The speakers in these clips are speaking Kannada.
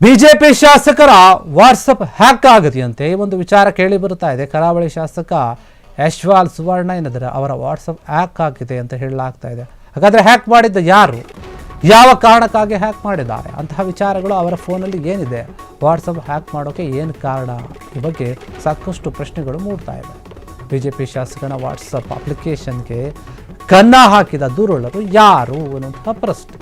ಬಿಜೆಪಿ ಶಾಸಕರ ವಾಟ್ಸಪ್ ಹ್ಯಾಕ್ ಆಗಿದೆಯಂತೆ. ಈ ಒಂದು ವಿಚಾರ ಕೇಳಿ ಬರುತ್ತಾ ಇದೆ. ಕರಾವಳಿ ಶಾಸಕ ಯಶ್ವಾಲ್ ಸುವರ್ಣ ಏನಿದ್ದಾರೆ ಅವರ ವಾಟ್ಸಪ್ ಹ್ಯಾಕ್ ಆಗಿದೆ ಅಂತ ಹೇಳಲಾಗ್ತಾ ಇದೆ. ಹಾಗಾದರೆ ಹ್ಯಾಕ್ ಮಾಡಿದ್ದ ಯಾರು, ಯಾವ ಕಾರಣಕ್ಕಾಗಿ ಹ್ಯಾಕ್ ಮಾಡಿದ್ದಾರೆ, ಅಂತಹ ವಿಚಾರಗಳು ಅವರ ಫೋನಲ್ಲಿ ಏನಿದೆ, ವಾಟ್ಸಪ್ ಹ್ಯಾಕ್ ಮಾಡೋಕ್ಕೆ ಏನು ಕಾರಣ, ಈ ಬಗ್ಗೆ ಸಾಕಷ್ಟು ಪ್ರಶ್ನೆಗಳು ಮೂಡ್ತಾ ಇದೆ. ಬಿಜೆಪಿ ಶಾಸಕನ ವಾಟ್ಸಪ್ ಅಪ್ಲಿಕೇಶನ್ಗೆ ಕನ್ನ ಹಾಕಿದ ದುರುಳರು ಯಾರು ಅನ್ನುವಂತಹ ಪ್ರಶ್ನೆ.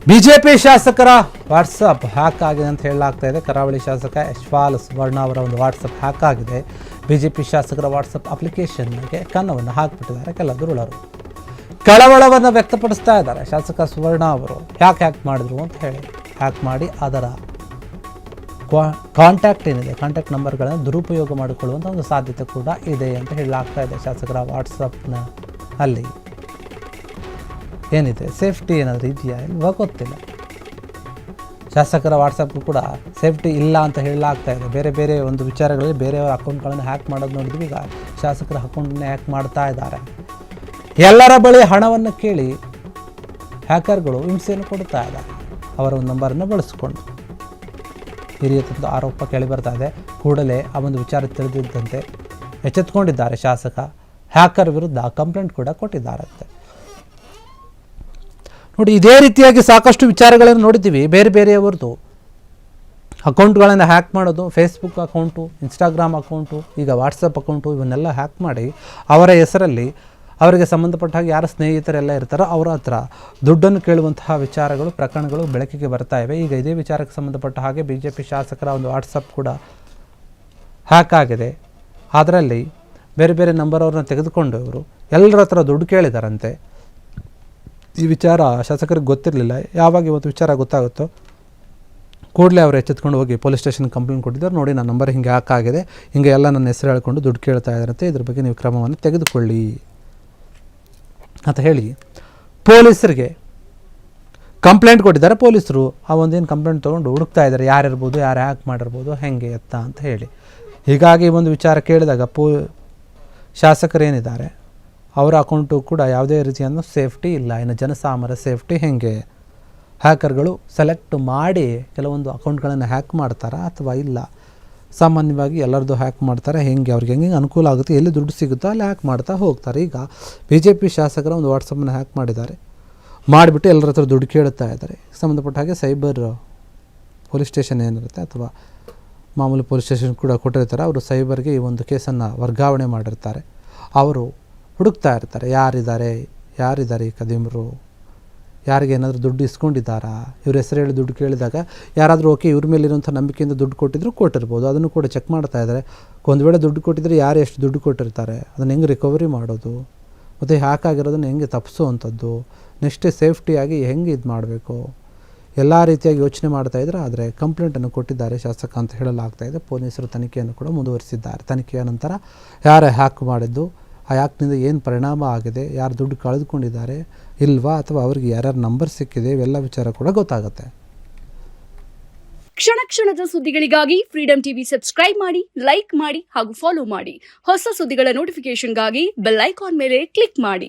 ಬಿಜೆಪಿ ಶಾಸಕರ ವಾಟ್ಸಪ್ ಹ್ಯಾಕ್ ಆಗಿದೆ ಅಂತ ಹೇಳಲಾಗ್ತಾ ಇದೆ. ಕರಾವಳಿ ಶಾಸಕ ಯಶ್ವಾಲ್ ಸುವರ್ಣ ಅವರ ಒಂದು ವಾಟ್ಸಪ್ ಹ್ಯಾಕ್ ಆಗಿದೆ. ಬಿಜೆಪಿ ಶಾಸಕರ ವಾಟ್ಸಪ್ ಅಪ್ಲಿಕೇಶನ್ಗೆ ಕನ್ನವನ್ನು ಹಾಕಿಬಿಟ್ಟಿದ್ದಾರೆ ಕೆಲ ದುರುಳರು. ಕಳವಳವನ್ನು ವ್ಯಕ್ತಪಡಿಸ್ತಾ ಇದ್ದಾರೆ. ಶಾಸಕ ಸುವರ್ಣ ಅವರು ಹ್ಯಾಕ್ ಮಾಡಿದ್ರು ಅಂತ ಹೇಳಿ ಹ್ಯಾಕ್ ಮಾಡಿ ಅದರ ಕಾಂಟ್ಯಾಕ್ಟ್ ಏನಿದೆ, ಕಾಂಟ್ಯಾಕ್ಟ್ ನಂಬರ್ಗಳನ್ನು ದುರುಪಯೋಗ ಮಾಡಿಕೊಳ್ಳುವಂಥ ಒಂದು ಸಾಧ್ಯತೆ ಕೂಡ ಇದೆ ಅಂತ ಹೇಳಲಾಗ್ತಾ ಇದೆ. ಶಾಸಕರ ವಾಟ್ಸಪ್ನ ಅಲ್ಲಿ ಏನಿದೆ, ಸೇಫ್ಟಿ ಏನಾದರೂ ಇದೆಯಾ ಇಲ್ವಾ ಗೊತ್ತಿಲ್ಲ. ಶಾಸಕರ ವಾಟ್ಸಪ್ಪು ಕೂಡ ಸೇಫ್ಟಿ ಇಲ್ಲ ಅಂತ ಹೇಳಲಾಗ್ತಾ ಇದೆ. ಬೇರೆ ಬೇರೆ ಒಂದು ವಿಚಾರಗಳಲ್ಲಿ ಬೇರೆಯವರ ಅಕೌಂಟ್ಗಳನ್ನು ಹ್ಯಾಕ್ ಮಾಡೋದು ನೋಡಿದ್ವಿ. ಈಗ ಶಾಸಕರ ಅಕೌಂಟನ್ನು ಹ್ಯಾಕ್ ಮಾಡ್ತಾ ಇದ್ದಾರೆ. ಎಲ್ಲರ ಬಳಿ ಹಣವನ್ನು ಕೇಳಿ ಹ್ಯಾಕರ್ಗಳು ಹಿಂಸೆಯನ್ನು ಕೊಡ್ತಾ ಇದ್ದಾರೆ ಅವರ ಒಂದು ನಂಬರನ್ನು ಬಳಸಿಕೊಂಡು. ಈ ರೀತಿಯ ಆರೋಪ ಕೇಳಿ ಬರ್ತಾ ಇದೆ. ಕೂಡಲೇ ಆ ಒಂದು ವಿಚಾರ ತಿಳಿದಿದ್ದಂತೆ ಎಚ್ಚೆತ್ತುಕೊಂಡಿದ್ದಾರೆ ಶಾಸಕ. ಹ್ಯಾಕರ್ ವಿರುದ್ಧ ಕಂಪ್ಲೇಂಟ್ ಕೂಡ ಕೊಟ್ಟಿದ್ದಾರಂತೆ. ನೋಡಿ, ಇದೇ ರೀತಿಯಾಗಿ ಸಾಕಷ್ಟು ವಿಚಾರಗಳನ್ನು ನೋಡಿದ್ದೀವಿ. ಬೇರೆ ಬೇರೆಯವರದು ಅಕೌಂಟ್ಗಳನ್ನು ಹ್ಯಾಕ್ ಮಾಡೋದು, ಫೇಸ್ಬುಕ್ ಅಕೌಂಟು, ಇನ್ಸ್ಟಾಗ್ರಾಮ್ ಅಕೌಂಟು, ಈಗ ವಾಟ್ಸಪ್ ಅಕೌಂಟು, ಇವನ್ನೆಲ್ಲ ಹ್ಯಾಕ್ ಮಾಡಿ ಅವರ ಹೆಸರಲ್ಲಿ ಅವರಿಗೆ ಸಂಬಂಧಪಟ್ಟ ಹಾಗೆ ಯಾರು ಸ್ನೇಹಿತರೆಲ್ಲ ಇರ್ತಾರೋ ಅವರ ಹತ್ರ ದುಡ್ಡನ್ನು ಕೇಳುವಂತಹ ವಿಚಾರಗಳು, ಪ್ರಕರಣಗಳು ಬೆಳಕಿಗೆ ಬರ್ತಾ ಇವೆ. ಈಗ ಇದೇ ವಿಚಾರಕ್ಕೆ ಸಂಬಂಧಪಟ್ಟ ಹಾಗೆ ಬಿಜೆಪಿ ಶಾಸಕರ ಒಂದು ವಾಟ್ಸಪ್ ಕೂಡ ಹ್ಯಾಕ್ ಆಗಿದೆ. ಅದರಲ್ಲಿ ಬೇರೆ ಬೇರೆ ನಂಬರ್ ಅವ್ರನ್ನ ತೆಗೆದುಕೊಂಡು ಇವರು ಎಲ್ಲರ ಹತ್ರ ದುಡ್ಡು ಕೇಳಿದಾರಂತೆ. ಈ ವಿಚಾರ ಶಾಸಕರಿಗೆ ಗೊತ್ತಿರಲಿಲ್ಲ. ಯಾವಾಗ ಇವತ್ತು ವಿಚಾರ ಗೊತ್ತಾಗುತ್ತೋ ಕೂಡಲೇ ಅವರು ಎಚ್ಚೆತ್ಕೊಂಡು ಹೋಗಿ ಪೊಲೀಸ್ ಸ್ಟೇಷನ್ಗೆ ಕಂಪ್ಲೇಂಟ್ ಕೊಟ್ಟಿದ್ದಾರೆ. ನೋಡಿ, ನನ್ನ ನಂಬರ್ ಹಿಂಗೆ ಹ್ಯಾಕ್ ಆಗಿದೆ, ಹಿಂಗೆ ಎಲ್ಲ ನನ್ನ ಹೆಸರು ಹೇಳ್ಕೊಂಡು ದುಡ್ಡು ಕೇಳ್ತಾ ಇದ್ದಾರಂತೆ, ಇದ್ರ ಬಗ್ಗೆ ನೀವು ಕ್ರಮವನ್ನು ತೆಗೆದುಕೊಳ್ಳಿ ಅಂತ ಹೇಳಿ ಪೊಲೀಸರಿಗೆ ಕಂಪ್ಲೇಂಟ್ ಕೊಟ್ಟಿದ್ದಾರೆ. ಪೊಲೀಸರು ಆ ಒಂದೇನು ಕಂಪ್ಲೇಂಟ್ ತೊಗೊಂಡು ಹುಡುಕ್ತಾ ಇದ್ದಾರೆ, ಯಾರಿರ್ಬೋದು, ಯಾರು ಹ್ಯಾಕ್ ಮಾಡಿರ್ಬೋದು, ಹೆಂಗೆ ಎತ್ತ ಅಂತ ಹೇಳಿ. ಹೀಗಾಗಿ ಒಂದು ವಿಚಾರ ಕೇಳಿದಾಗ ಶಾಸಕರೇನಿದ್ದಾರೆ ಅವರ ಅಕೌಂಟು ಕೂಡ ಯಾವುದೇ ರೀತಿಯನ್ನು ಸೇಫ್ಟಿ ಇಲ್ಲ. ಇನ್ನು ಜನಸಾಮಾನ್ಯರ ಸೇಫ್ಟಿ ಹೆಂಗೆ, ಹ್ಯಾಕರ್ಗಳು ಸೆಲೆಕ್ಟ್ ಮಾಡಿ ಕೆಲವೊಂದು ಅಕೌಂಟ್ಗಳನ್ನು ಹ್ಯಾಕ್ ಮಾಡ್ತಾರಾ ಅಥವಾ ಇಲ್ಲ, ಸಾಮಾನ್ಯವಾಗಿ ಎಲ್ಲರದ್ದು ಹ್ಯಾಕ್ ಮಾಡ್ತಾರೆ, ಹೆಂಗೆ ಅವ್ರಿಗೆ ಹೆಂಗೆ ಅನುಕೂಲ ಆಗುತ್ತೆ, ಎಲ್ಲಿ ದುಡ್ಡು ಸಿಗುತ್ತೋ ಅಲ್ಲಿ ಹ್ಯಾಕ್ ಮಾಡ್ತಾ ಹೋಗ್ತಾರೆ. ಈಗ ಬಿಜೆಪಿ ಶಾಸಕರ ಒಂದು ವಾಟ್ಸಪ್ಪನ್ನು ಹ್ಯಾಕ್ ಮಾಡಿದ್ದಾರೆ. ಮಾಡಿಬಿಟ್ಟು ಎಲ್ಲರ ಹತ್ರ ದುಡ್ಡು ಕೇಳುತ್ತಾ ಇದ್ದಾರೆ. ಸಂಬಂಧಪಟ್ಟ ಹಾಗೆ ಸೈಬರ್ ಪೊಲೀಸ್ ಸ್ಟೇಷನ್ ಏನಿರುತ್ತೆ ಅಥವಾ ಮಾಮೂಲಿ ಪೊಲೀಸ್ ಸ್ಟೇಷನ್ ಕೂಡ ಕೊಟ್ಟಿರ್ತಾರೆ. ಅವರು ಸೈಬರ್ಗೆ ಈ ಒಂದು ಕೇಸನ್ನು ವರ್ಗಾವಣೆ ಮಾಡಿರ್ತಾರೆ. ಅವರು ಹುಡುಕ್ತಾ ಇರ್ತಾರೆ, ಯಾರಿದ್ದಾರೆ ಈ ಕದೀಮರು, ಯಾರಿಗೆ ಏನಾದರೂ ದುಡ್ಡು ಇಸ್ಕೊಂಡಿದ್ದಾರಾ, ಇವ್ರ ಹೆಸರು ಹೇಳಿ ದುಡ್ಡು ಕೇಳಿದಾಗ ಯಾರಾದರೂ ಓಕೆ ಇವ್ರ ಮೇಲಿರುವಂಥ ನಂಬಿಕೆಯಿಂದ ದುಡ್ಡು ಕೊಟ್ಟಿರ್ಬೋದು. ಅದನ್ನು ಕೂಡ ಚೆಕ್ ಮಾಡ್ತಾ ಇದ್ದಾರೆ. ಒಂದು ವೇಳೆ ದುಡ್ಡು ಕೊಟ್ಟಿದ್ದರೆ ಯಾರು ಎಷ್ಟು ದುಡ್ಡು ಕೊಟ್ಟಿರ್ತಾರೆ, ಅದನ್ನು ಹೆಂಗೆ ರಿಕವರಿ ಮಾಡೋದು, ಮತ್ತು ಹ್ಯಾಕ್ ಆಗಿರೋದನ್ನು ಹೆಂಗೆ ತಪ್ಪಿಸೋವಂಥದ್ದು, ನೆಕ್ಸ್ಟ್ ಸೇಫ್ಟಿಯಾಗಿ ಹೆಂಗೆ ಇದು ಮಾಡಬೇಕು, ಎಲ್ಲ ರೀತಿಯಾಗಿ ಯೋಚನೆ ಮಾಡ್ತಾಯಿದ್ರೆ. ಆದರೆ ಕಂಪ್ಲೇಂಟನ್ನು ಕೊಟ್ಟಿದ್ದಾರೆ ಶಾಸಕ ಅಂತ ಹೇಳಲಾಗ್ತಾಯಿದೆ. ಪೊಲೀಸರು ತನಿಖೆಯನ್ನು ಕೂಡ ಮುಂದುವರಿಸಿದ್ದಾರೆ. ತನಿಖೆಯ ನಂತರ ಯಾರು ಹ್ಯಾಕ್ ಮಾಡಿದ್ದು, ಆ ಹ್ಯಾಕ್ನಿಂದ ಏನು ಪರಿಣಾಮ ಆಗಿದೆ, ಯಾರು ದುಡ್ಡು ಕಳೆದುಕೊಂಡಿದ್ದಾರೆ ಇಲ್ವಾ, ಅಥವಾ ಅವರಿಗೆ ಯಾರ್ಯಾರ ನಂಬರ್ ಸಿಕ್ಕಿದೆ, ಇವೆಲ್ಲ ವಿಚಾರ ಕೂಡ ಗೊತ್ತಾಗುತ್ತೆ. ಕ್ಷಣ ಕ್ಷಣದ ಸುದ್ದಿಗಳಿಗಾಗಿ ಫ್ರೀಡಂ ಟಿವಿ ಸಬ್ಸ್ಕ್ರೈಬ್ ಮಾಡಿ, ಲೈಕ್ ಮಾಡಿ ಹಾಗೂ ಫಾಲೋ ಮಾಡಿ. ಹೊಸ ಸುದ್ದಿಗಳ ನೋಟಿಫಿಕೇಶನ್ಗಾಗಿ ಬೆಲ್ ಐಕಾನ್ ಮೇಲೆ ಕ್ಲಿಕ್ ಮಾಡಿ.